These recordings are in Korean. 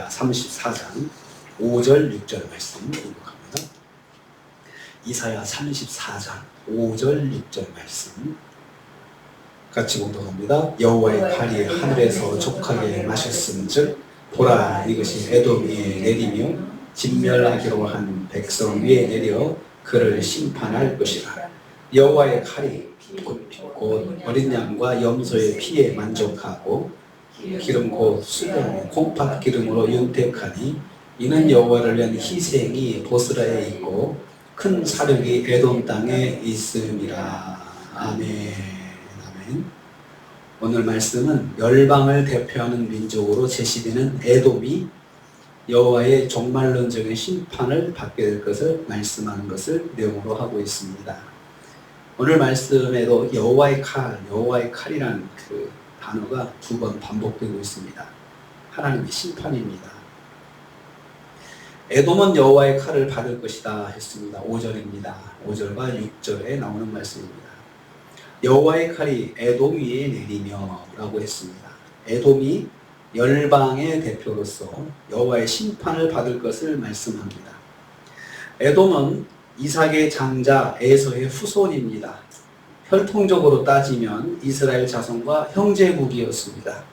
이사야 34장 5절 6절 말씀 공독합니다. 이사야 34장 5절 6절 말씀 같이 공독합니다. 여호와의 칼이 하늘에서 족하게 마셨음즉 보라, 이것이 에돔 위에 내리며 진멸하기로 한 백성 위에 내려 그를 심판할 것이라. 여호와의 칼이 곧 어린 양과 염소의 피에 만족하고 기름 곧 수령 콩팥 기름으로 윤택하니 이는 여호와를 위한 희생이 보스라에 있고 큰 사력이 에돔 땅에 있음이라. 아멘. 아멘. 오늘 말씀은 열방을 대표하는 민족으로 제시되는 에돔이 여호와의 종말론적인 심판을 받게 될 것을 말씀하는 것을 내용으로 하고 있습니다. 오늘 말씀에도 여호와의 칼이라는 그 단어가 2번 반복되고 있습니다. 하나님의 심판입니다. 에돔은 여호와의 칼을 받을 것이다 했습니다. 5절입니다. 5절과 6절에 나오는 말씀입니다. 여호와의 칼이 에돔 위에 내리며 라고 했습니다. 에돔이 열방의 대표로서 여호와의 심판을 받을 것을 말씀합니다. 에돔은 이삭의 장자 에서의 후손입니다. 혈통적으로 따지면 이스라엘 자손과 형제국이었습니다.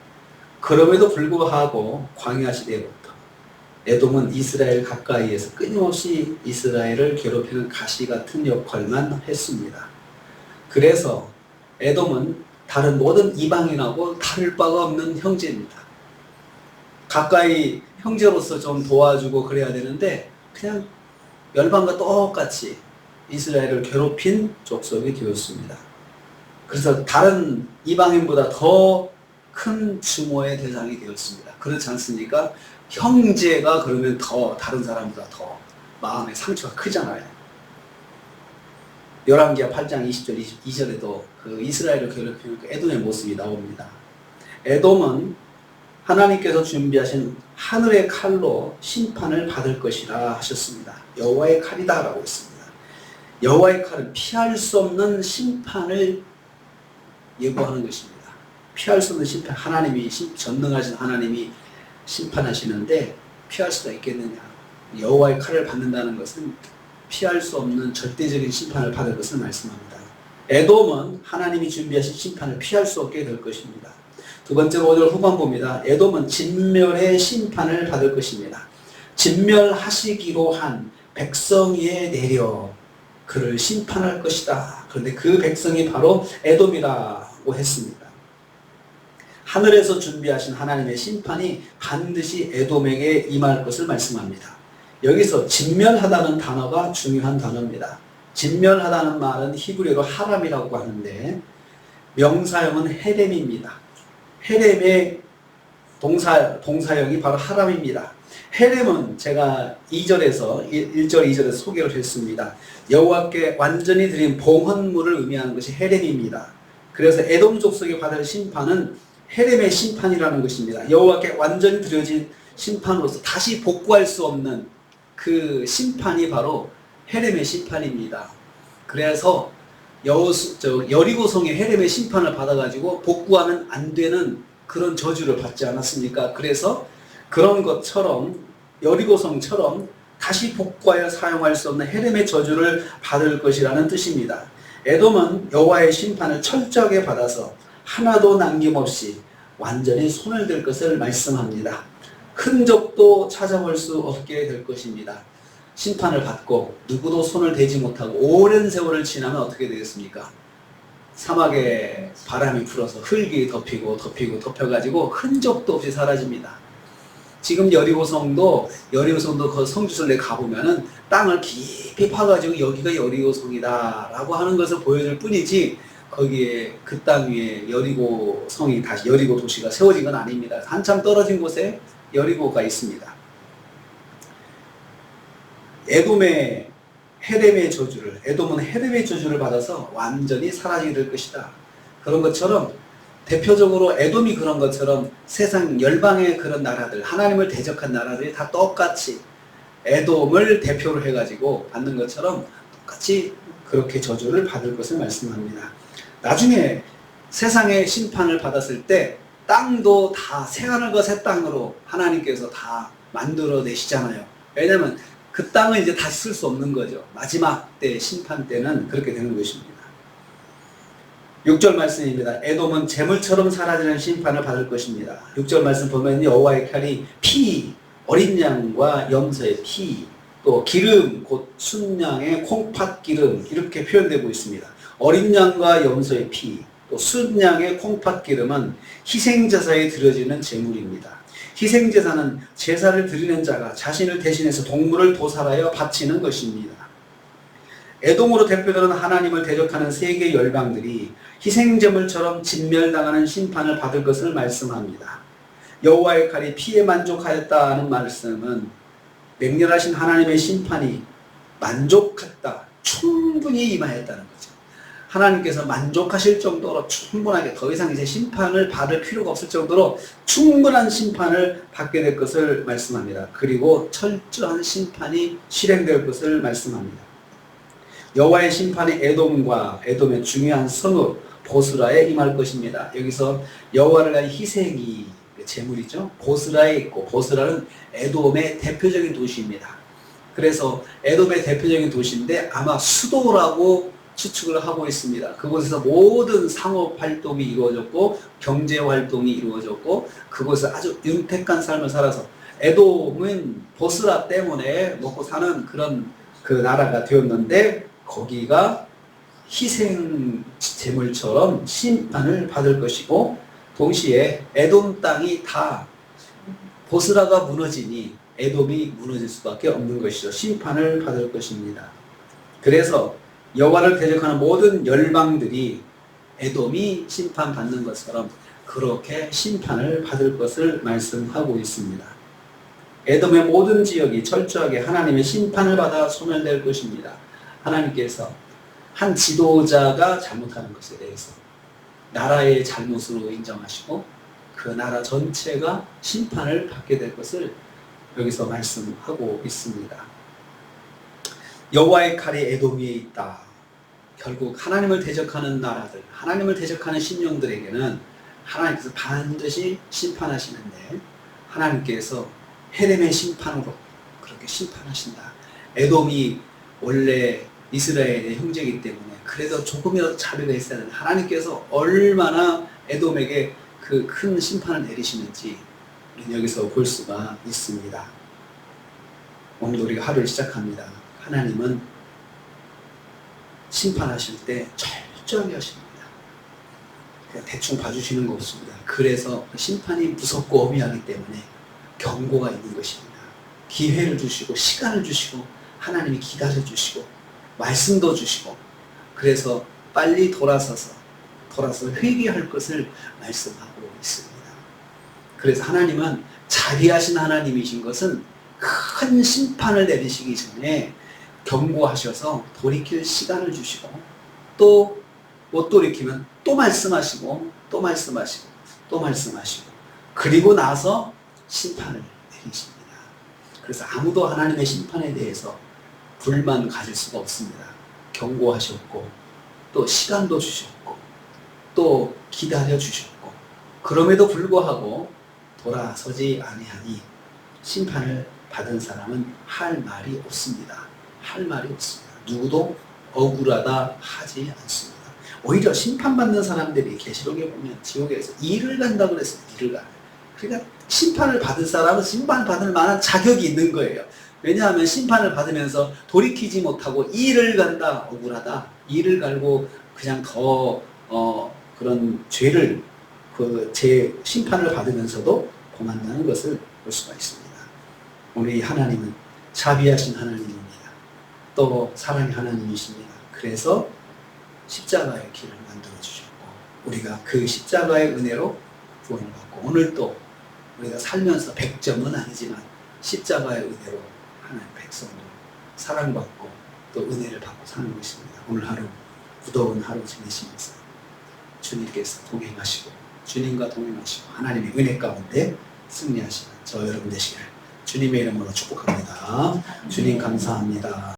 그럼에도 불구하고 광야 시대부터 에돔은 이스라엘 가까이에서 끊임없이 이스라엘을 괴롭히는 가시 같은 역할만 했습니다. 그래서 에돔은 다른 모든 이방인하고 다를 바가 없는 형제입니다. 가까이 형제로서 좀 도와주고 그래야 되는데 그냥 열방과 똑같이 이스라엘을 괴롭힌 족속이 되었습니다. 그래서 다른 이방인보다 더 큰 증오의 대상이 되었습니다. 그렇지 않습니까? 형제가 그러면 더 다른 사람보다 더 마음의 상처가 크잖아요. 열왕기하 8장 20절 22절에도 그 이스라엘을 괴롭히는 그 에돔의 모습이 나옵니다. 에돔은 하나님께서 준비하신 하늘의 칼로 심판을 받을 것이라 하셨습니다. 여호와의 칼이다 라고 했습니다. 여호와의 칼은 피할 수 없는 심판을 예고하는 것입니다. 피할 수 없는 심판, 하나님이 전능하신 하나님이 심판하시는데 피할 수가 있겠느냐. 여호와의 칼을 받는다는 것은 피할 수 없는 절대적인 심판을 받을 것을 말씀합니다. 에돔은 하나님이 준비하신 심판을 피할 수 없게 될 것입니다. 두 번째로 5절 후반부입니다. 에돔은 진멸의 심판을 받을 것입니다. 진멸하시기로 한 백성 위에 내려 그를 심판할 것이다. 그런데 그 백성이 바로 에돔이라고 했습니다. 하늘에서 준비하신 하나님의 심판이 반드시 에돔에게 임할 것을 말씀합니다. 여기서 진멸하다는 단어가 중요한 단어입니다. 진멸하다는 말은 히브리어로 하람이라고 하는데 명사형은 헤렘입니다. 헤렘의 동사형이 바로 하람입니다. 헤렘은 제가 1절 2절에서 소개를 했습니다. 여호와께 완전히 드린 봉헌물을 의미하는 것이 헤렘입니다. 그래서 에돔 족속이 받을 심판은 헤렘의 심판이라는 것입니다. 여호와께 완전히 드려진 심판으로서 다시 복구할 수 없는 그 심판이 바로 헤렘의 심판입니다. 그래서 여리고성의 헤렘의 심판을 받아가지고 복구하면 안 되는 그런 저주를 받지 않았습니까? 그래서 그런 것처럼 여리고성처럼 다시 복구하여 사용할 수 없는 헤렘의 저주를 받을 것이라는 뜻입니다. 에돔은 여호와의 심판을 철저하게 받아서 하나도 남김없이 완전히 손을 댈 것을 말씀합니다. 흔적도 찾아볼 수 없게 될 것입니다. 심판을 받고 누구도 손을 대지 못하고 오랜 세월을 지나면 어떻게 되겠습니까? 사막에 바람이 불어서 흙이 덮여가지고 흔적도 없이 사라집니다. 지금 여리고성도 그 성지순례 가보면은 땅을 깊이 파가지고 여기가 여리고성이다 라고 하는 것을 보여줄 뿐이지 거기에 그 땅 위에 여리고성이 다시 여리고 도시가 세워진 건 아닙니다. 한참 떨어진 곳에 여리고가 있습니다. 에돔은 헤렘의 저주를 받아서 완전히 사라지게 될 것이다. 그런 것처럼 대표적으로 에돔이 그런 것처럼 세상 열방의 그런 나라들, 하나님을 대적한 나라들이 다 똑같이 에돔을 대표로 해가지고 받는 것처럼 똑같이 그렇게 저주를 받을 것을 말씀합니다. 나중에 세상의 심판을 받았을 때 땅도 다 새하늘과 새 땅으로 하나님께서 다 만들어내시잖아요. 왜냐하면 그 땅을 이제 다시 쓸 수 없는 거죠. 마지막 때 심판 때는 그렇게 되는 것입니다. 6절 말씀입니다. 에돔은 재물처럼 사라지는 심판을 받을 것입니다. 6절 말씀 보면 여호와의 칼이 피, 어린 양과 염소의 피, 또 기름, 곧 순양의 콩팥 기름 이렇게 표현되고 있습니다. 어린 양과 염소의 피, 또 순양의 콩팥 기름은 희생제사에 드려지는 제물입니다. 희생제사는 제사를 드리는 자가 자신을 대신해서 동물을 도살하여 바치는 것입니다. 에돔으로 대표되는 하나님을 대적하는 세계 열방들이 희생제물처럼 진멸당하는 심판을 받을 것을 말씀합니다. 여호와의 칼이 피에 만족하였다는 말씀은 맹렬하신 하나님의 심판이 만족했다, 충분히 임하였다는 거죠. 하나님께서 만족하실 정도로 충분하게 더 이상 이제 심판을 받을 필요가 없을 정도로 충분한 심판을 받게 될 것을 말씀합니다. 그리고 철저한 심판이 실행될 것을 말씀합니다. 여호와의 심판이 에돔과 에돔의 중요한 성읍 보스라에 임할 것입니다. 여기서 여호와를 위한 희생이 제물이죠. 보스라에 있고, 보스라는 에돔의 대표적인 도시입니다. 그래서 에돔의 대표적인 도시인데 아마 수도라고 추측을 하고 있습니다. 그곳에서 모든 상업 활동이 이루어졌고 경제 활동이 이루어졌고 그곳에서 아주 윤택한 삶을 살아서 에돔은 보스라 때문에 먹고 사는 그런 그 나라가 되었는데 거기가 희생 제물처럼 심판을 받을 것이고 동시에 에돔 땅이 다 보스라가 무너지니 에돔이 무너질 수밖에 없는 것이죠. 심판을 받을 것입니다. 그래서 여호와를 대적하는 모든 열방들이 에돔이 심판받는 것처럼 그렇게 심판을 받을 것을 말씀하고 있습니다. 에돔의 모든 지역이 철저하게 하나님의 심판을 받아 소멸될 것입니다. 하나님께서 한 지도자가 잘못하는 것에 대해서 나라의 잘못으로 인정하시고 그 나라 전체가 심판을 받게 될 것을 여기서 말씀하고 있습니다. 여호와의 칼이 에돔 위에 있다. 결국 하나님을 대적하는 나라들, 하나님을 대적하는 신령들에게는 하나님께서 반드시 심판하시는데 하나님께서 헤렘의 심판으로 그렇게 심판하신다. 에돔이 원래 이스라엘의 형제이기 때문에 그래도 조금이라도 자비가 있어야 되는 하나님께서 얼마나 에돔에게 그 큰 심판을 내리시는지 여기서 볼 수가 있습니다. 오늘도 우리가 하루를 시작합니다. 하나님은 심판하실 때 철저하게 하십니다. 그냥 대충 봐주시는 거 없습니다. 그래서 심판이 무섭고 엄미하기 때문에 경고가 있는 것입니다. 기회를 주시고 시간을 주시고 하나님이 기다려 주시고 말씀도 주시고 그래서 빨리 돌아서서 회개할 것을 말씀하고 있습니다. 그래서 하나님은 자비하신 하나님이신 것은 큰 심판을 내리시기 전에 경고하셔서 돌이킬 시간을 주시고 또 못 돌이키면 또 말씀하시고 또 말씀하시고 또 말씀하시고 그리고 나서 심판을 내리십니다. 그래서 아무도 하나님의 심판에 대해서 불만 가질 수가 없습니다. 경고하셨고 또 시간도 주셨고 또 기다려 주셨고 그럼에도 불구하고 돌아서지 아니하니 심판을 받은 사람은 할 말이 없습니다. 할 말이 없습니다. 누구도 억울하다 하지 않습니다. 오히려 심판받는 사람들이 계시록에 보면 지옥에서 이를 간다고 그랬어요. 이를 가. 그러니까 심판을 받은 사람은 심판받을 만한 자격이 있는 거예요. 왜냐하면 심판을 받으면서 돌이키지 못하고 이를 간다, 억울하다. 이를 갈고 그냥 더 그런 죄를 제 심판을 받으면서도 고만다는 것을 볼 수가 있습니다. 우리 하나님은 자비하신 하나님입니다. 또 사랑의 하나님이십니다. 그래서 십자가의 길을 만들어 주셨고 우리가 그 십자가의 은혜로 구원을 받고 오늘 또 우리가 살면서 100점은 아니지만 십자가의 은혜로 하나님 백성으로 사랑받고 또 은혜를 받고 사는 것입니다. 오늘 하루 무더운 하루 지내시면서 주님께서 동행하시고 주님과 동행하시고 하나님의 은혜 가운데 승리하시는 저 여러분 되시기를 주님의 이름으로 축복합니다. 주님 감사합니다.